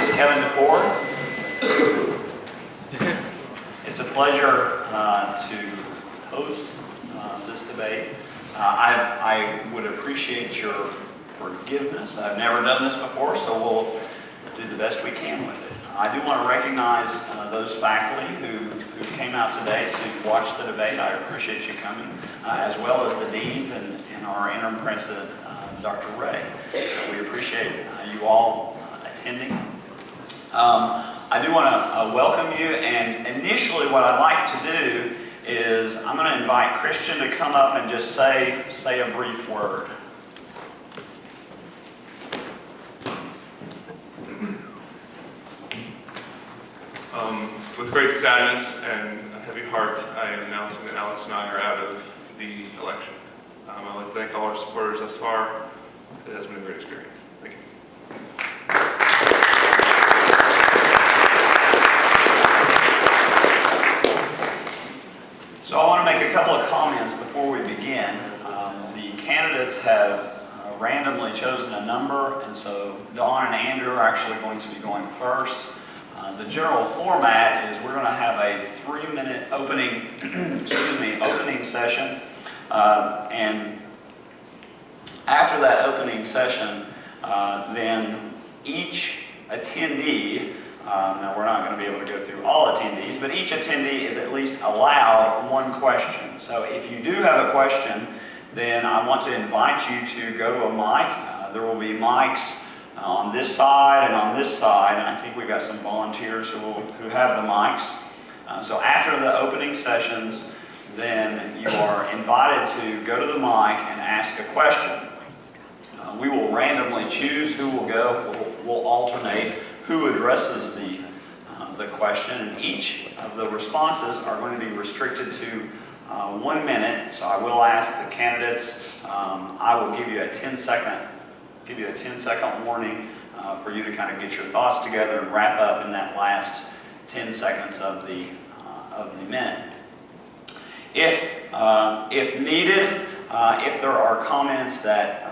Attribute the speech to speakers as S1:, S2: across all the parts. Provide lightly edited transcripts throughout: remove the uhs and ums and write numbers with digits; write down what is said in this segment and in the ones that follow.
S1: is Kevin DeFord. It's a pleasure to host this debate. I would appreciate your forgiveness. I've never done this before, so we'll do the best we can with it. I do want to recognize those faculty who came out today to watch the debate. I appreciate you coming, as well as the deans and our interim president, Dr. Ray. So we appreciate you all attending. I do want to welcome you, and initially what I'd like to do is I'm going to invite Christian to come up and just say a brief word.
S2: With great sadness and a heavy heart, I am announcing that Alex and I are out of the election. I'd like to thank all our supporters thus far. It has been a great experience. Thank you.
S1: So I want to make a couple of comments before we begin. The candidates have randomly chosen a number, and so Dawn and Andrew are actually going to be going first. The general format is we're going to have a 3-minute opening, opening session, and after that opening session, then each attendee, now we're not going to be able to go through all attendees, but each attendee is at least allowed one question. So if you do have a question, then I want to invite you to go to a mic. There will be mics on this side and on this side, and I think we've got some volunteers who have the mics. So after the opening sessions, then you are invited to go to the mic and ask a question. We will randomly choose who will go. We'll alternate who addresses the question, and each of the responses are going to be restricted to 1 minute. So I will ask the candidates. I will give you a 10-second warning for you to kind of get your thoughts together and wrap up in that last 10 seconds of the minute. If needed, if there are comments that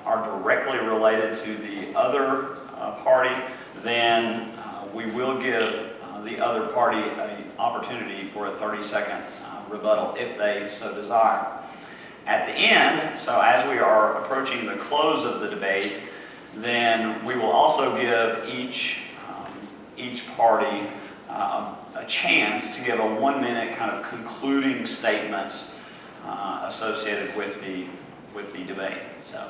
S1: are directly related to the other party, then we will give the other party an opportunity for a 30-second rebuttal if they so desire. At the end, so as we are approaching the close of the debate, then we will also give each party a chance to give a 1-minute kind of concluding statements associated with the debate. So,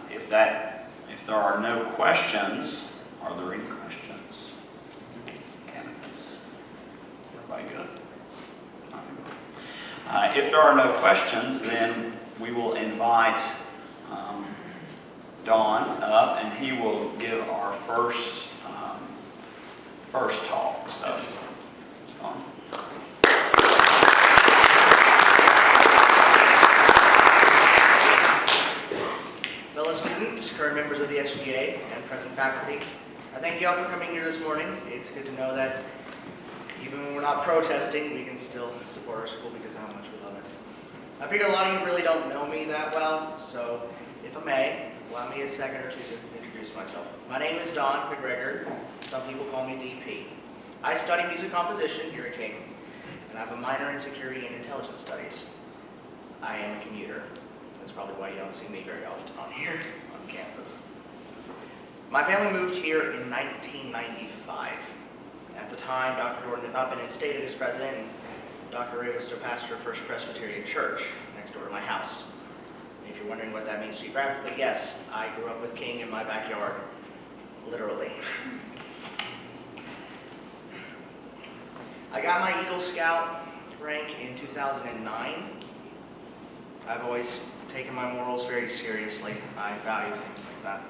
S1: if there are no questions, are there any questions? Candidates? Everybody good? If there are no questions, then we will invite Don up, and he will give our first talk. So, Don.
S3: Fellow students, current members of the SGA, and present faculty, I thank you all for coming here this morning. It's good to know that even when we're not protesting, we can still support our school because of how much we love it. I figure a lot of you really don't know me that well, so if I may, allow me a second or two to introduce myself. My name is Don McGregor. Some people call me DP. I study music composition here at King, and I have a minor in security and intelligence studies. I am a commuter. That's probably why you don't see me very often on here on campus. My family moved here in 1995. At the time, Dr. Jordan had not been instated as president, and Dr. Ray was still pastor of First Presbyterian Church next door to my house. If you're wondering what that means geographically, yes, I grew up with King in my backyard, literally. I got my Eagle Scout rank in 2009. I've always taken my morals very seriously. I value things like that.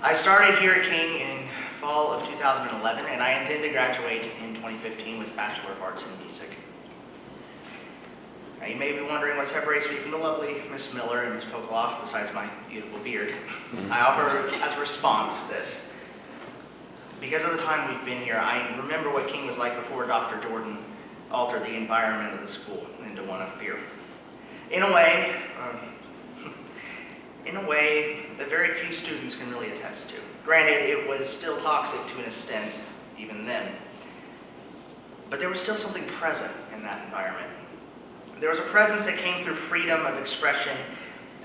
S3: I started here at King in fall of 2011, and I intend to graduate in 2015 with Bachelor of Arts in Music. Now, you may be wondering what separates me from the lovely Miss Miller and Miss Pokoloff besides my beautiful beard. I offer as a response this. Because of the time we've been here, I remember what King was like before Dr. Jordan altered the environment of the school into one of fear. In a way, that very few students can really attest to. Granted, it was still toxic to an extent even then, but there was still something present in that environment. There was a presence that came through freedom of expression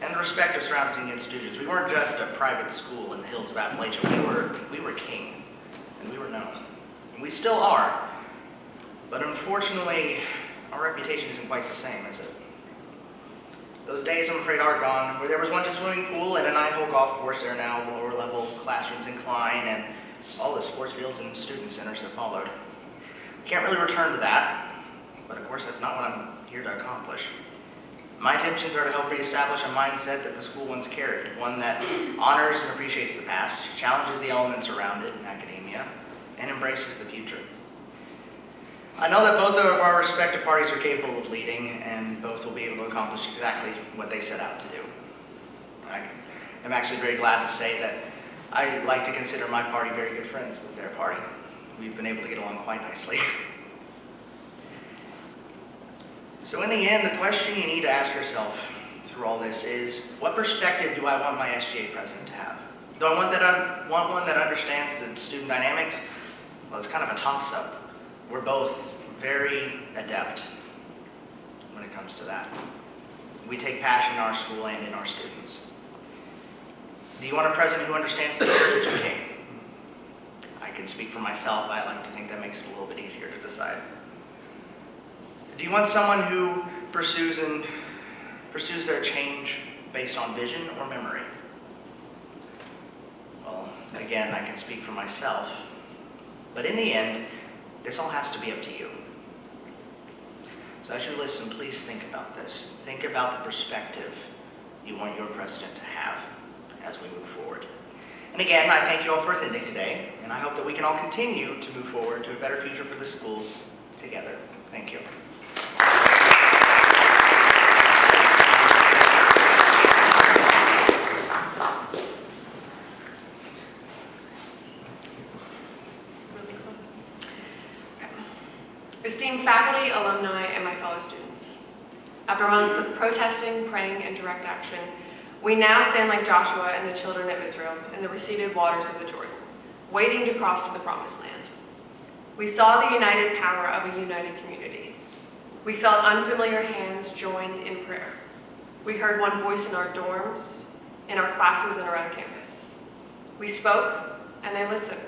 S3: and the respect of surrounding institutions. We weren't just a private school in the hills of Appalachia. We were king, and we were known. And we still are, but unfortunately, our reputation isn't quite the same, is it? Those days, I'm afraid, are gone, where there was once a swimming pool and a 9-hole golf course. There are now the lower level classrooms in Klein and all the sports fields and student centers that followed. We can't really return to that, but of course, that's not what I'm here to accomplish. My intentions are to help reestablish a mindset that the school once carried, one that honors and appreciates the past, challenges the elements around it in academia, and embraces the future. I know that both of our respective parties are capable of leading, and both will be able to accomplish exactly what they set out to do. I am actually very glad to say that I like to consider my party very good friends with their party. We've been able to get along quite nicely. So in the end, the question you need to ask yourself through all this is, what perspective do I want my SGA president to have? Do I want one that understands the student dynamics? Well, it's kind of a toss-up. We're both very adept when it comes to that. We take passion in our school and in our students. Do you want a president who understands the heritage of King? I can speak for myself. I like to think that makes it a little bit easier to decide. Do you want someone who pursues their change based on vision or memory? Well, again, I can speak for myself. But in the end, this all has to be up to you. So as you listen, please think about this. Think about the perspective you want your president to have as we move forward. And again, I thank you all for attending today, and I hope that we can all continue to move forward to a better future for the school together. Thank you.
S4: Esteemed faculty, alumni, and my fellow students, after months of protesting, praying, and direct action, we now stand like Joshua and the children of Israel in the receded waters of the Jordan, waiting to cross to the promised land. We saw the united power of a united community. We felt unfamiliar hands joined in prayer. We heard one voice in our dorms, in our classes, and around campus. We spoke, and they listened.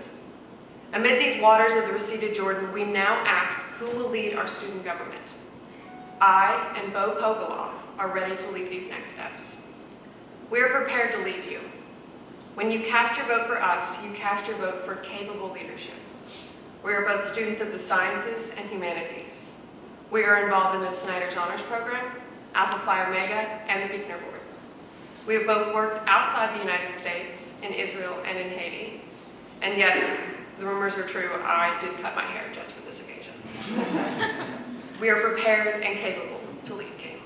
S4: Amid these waters of the receded Jordan, we now ask who will lead our student government. I and Bo Pogoloff are ready to lead these next steps. We are prepared to lead you. When you cast your vote for us, you cast your vote for capable leadership. We are both students of the sciences and humanities. We are involved in the Snyder's Honors Program, Alpha Phi Omega, and the Buechner Board. We have both worked outside the United States, in Israel, and in Haiti. And yes, the rumors are true, I did cut my hair just for this occasion. We are prepared and capable to lead King.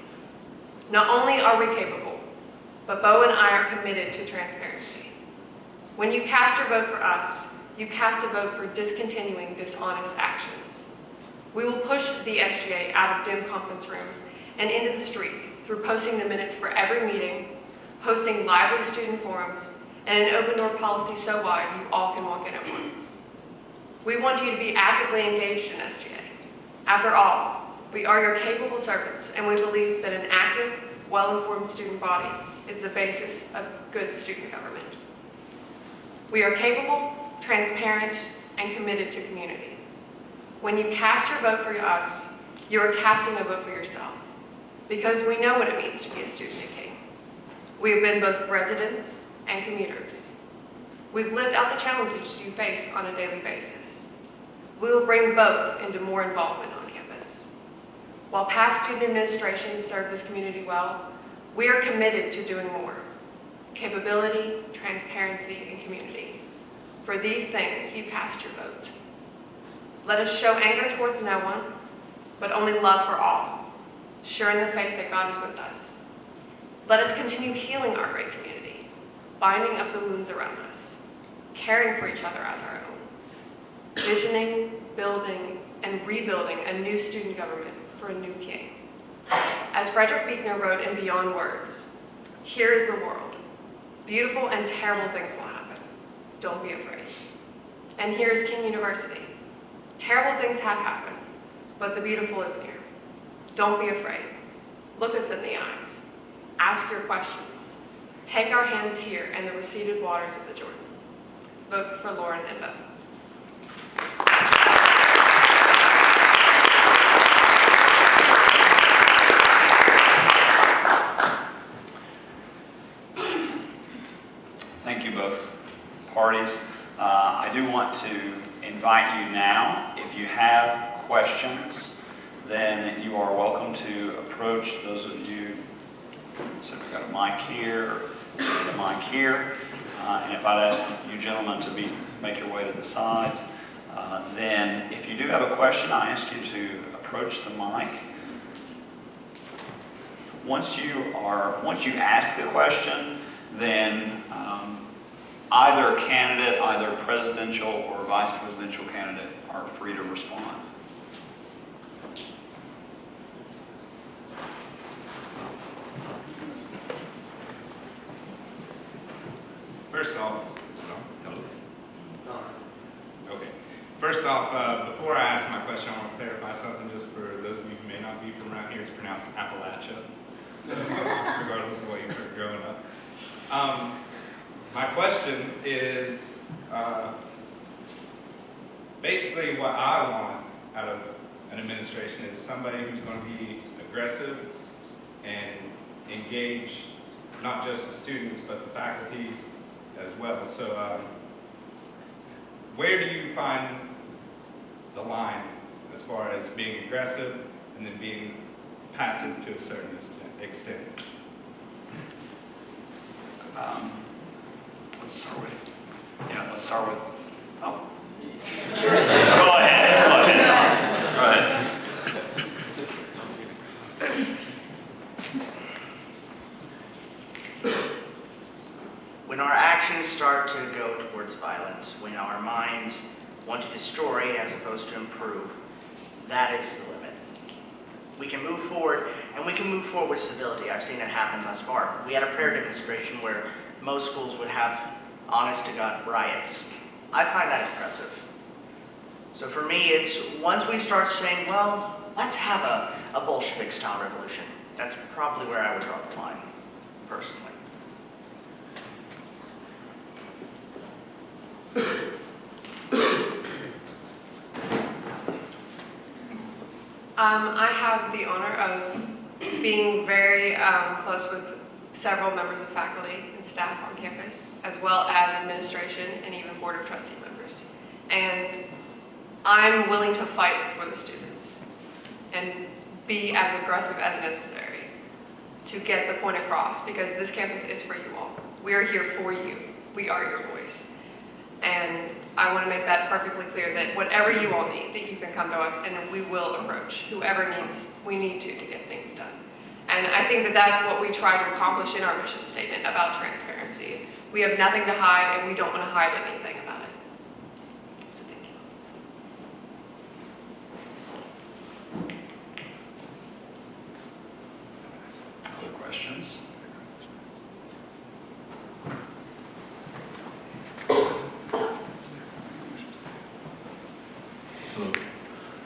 S4: Not only are we capable, but Bo and I are committed to transparency. When you cast your vote for us, you cast a vote for discontinuing dishonest actions. We will push the SGA out of dim conference rooms and into the street through posting the minutes for every meeting, hosting lively student forums, and an open door policy so wide you all can walk in at once. We want you to be actively engaged in SGA. After all, we are your capable servants, and we believe that an active, well-informed student body is the basis of good student government. We are capable, transparent, and committed to community. When you cast your vote for us, you are casting a vote for yourself, because we know what it means to be a student at King. We have been both residents and commuters. We've lived out the challenges you face on a daily basis. We will bring both into more involvement on campus. While past student administrations served this community well, we are committed to doing more. Capability, transparency, and community. For these things, you cast your vote. Let us show anger towards no one, but only love for all, sure in the faith that God is with us. Let us continue healing our great community, binding up the wounds around us, caring for each other as our own, visioning, building, and rebuilding a new student government for a new King. As Frederick Buechner wrote in Beyond Words, here is the world. Beautiful and terrible things will happen. Don't be afraid. And here's King University. Terrible things have happened, but the beautiful is near. Don't be afraid. Look us in the eyes. Ask your questions. Take our hands here in the receded waters of the Jordan. Vote for Lauren and Bo.
S1: Thank you both parties. I do want to invite you now, if you have questions, then you are welcome to approach those of you. So we've got a mic here, a mic here, and if I'd ask you gentlemen to make your way to the sides, then if you do have a question, I ask you to approach the mic. Once you ask the question, then either candidate, either presidential or vice presidential candidate, are free to respond.
S5: First off, hello? It's on. Okay. First off, before I ask my question, I want to clarify something just for those of you who may not be from around here. It's pronounced Appalachia. So, regardless of what you heard growing up. My question is basically what I want out of an administration is somebody who's going to be aggressive and engage not just the students but the faculty as well. So where do you find the line as far as being aggressive and then being passive to a certain extent?
S1: Let's start with, oh. Go ahead. Go ahead.
S3: When our actions start to go towards violence, when our minds want to destroy as opposed to improve, that is the limit. We can move forward, and we can move forward with civility. I've seen it happen thus far. We had a prayer demonstration where most schools would have honest-to-God riots. I find that impressive. So for me, it's once we start saying, well, let's have a Bolshevik-style revolution, that's probably where I would draw the line, personally.
S4: I have the honor of being very close with several members of faculty and staff on campus, as well as administration and even board of trustee members. And I'm willing to fight for the students and be as aggressive as necessary to get the point across, because this campus is for you all. We are here for you. We are your voice. And I want to make that perfectly clear that whatever you all need, that you can come to us and we will approach whoever we need to get things done. And I think that that's what we try to accomplish in our mission statement about transparency. We have nothing to hide, and we don't want to hide anything about it. So thank you.
S1: Other questions?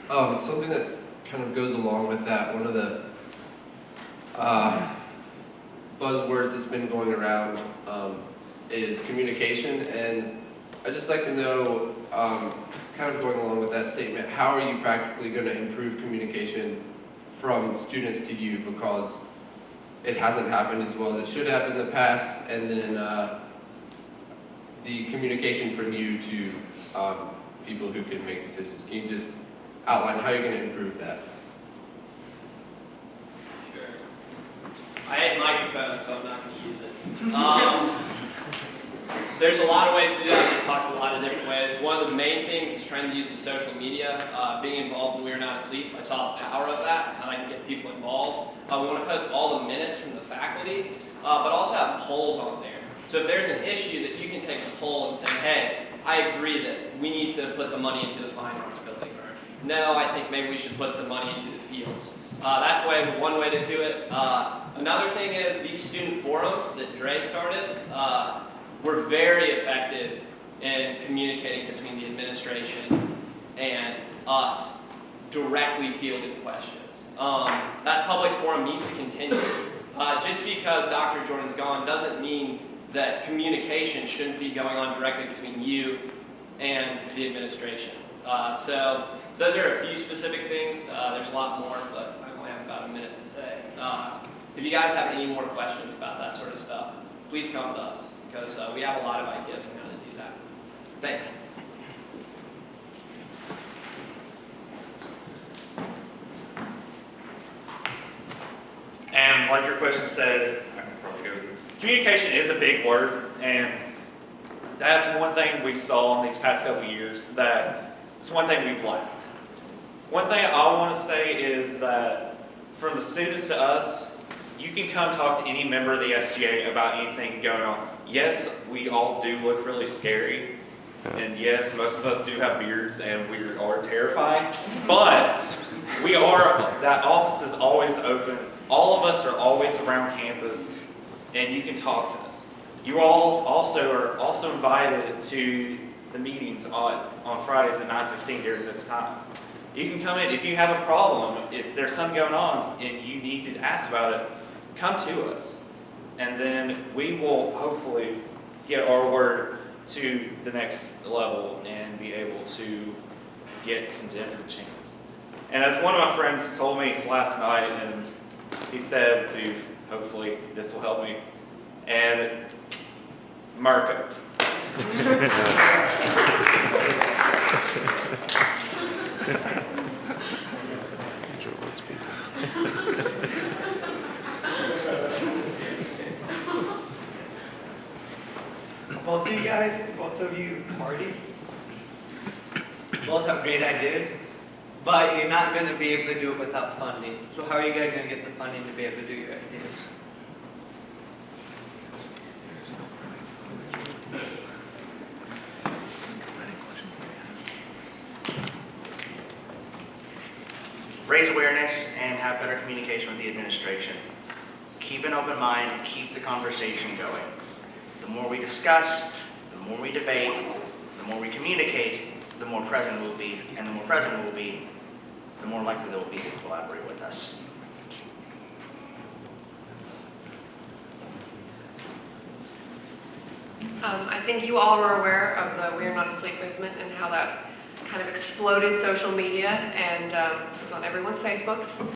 S6: Hello. Something that kind of goes along with that, one of the buzzwords that's been going around is communication, and I'd just like to know, kind of going along with that statement, how are you practically going to improve communication from students to you, because it hasn't happened as well as it should have in the past, and then the communication from you to people who can make decisions. Can you just outline how you're going to improve that?
S7: I hate microphones, so I'm not going to use it. There's a lot of ways to do that. We've talked a lot of different ways. One of the main things is trying to use the social media, being involved when we were not asleep. I saw the power of that and how I can get people involved. We want to post all the minutes from the faculty, but also have polls on there. So if there's an issue, that you can take a poll and say, hey, I agree that we need to put the money into the fine arts building, or no, I think maybe we should put the money into the fields. That's one way to do it. Another thing is these student forums that Dre started were very effective in communicating between the administration and us, directly fielding questions. That public forum needs to continue. Just because Dr. Jordan's gone doesn't mean that communication shouldn't be going on directly between you and the administration. So those are a few specific things. There's a lot more, but I only have about a minute to say. If you guys have any more questions about that sort of stuff, please come to us, because we have a lot of ideas on how to do that. Thanks.
S8: And like your question said, I can probably go with it. Communication is a big word, and that's one thing we saw in these past couple of years, that it's one thing we've lacked. One thing I want to say is that from the students to us, you can come talk to any member of the SGA about anything going on. Yes, we all do look really scary, and yes, most of us do have beards and we are terrifying, but that office is always open. All of us are always around campus, and you can talk to us. You all are also invited to the meetings on Fridays at 9:15 during this time. You can come in if you have a problem, if there's something going on and you need to ask about it, come to us. And then we will hopefully get our word to the next level and be able to get some different changes. And as one of my friends told me last night, and he said to, hopefully this will help me, and Marco.
S9: Both of you party. Both have great ideas, but you're not going to be able to do it without funding. So how are you guys going to get the funding to be able to do your ideas?
S3: Raise awareness and have better communication with the administration. Keep an open mind, keep the conversation going. The more we discuss, the more we debate, the more we communicate, the more present we'll be, and the more present we'll be, the more likely they will be to collaborate with us.
S4: I think you all are aware of the We Are Not Asleep movement and how that kind of exploded social media and was on everyone's Facebooks.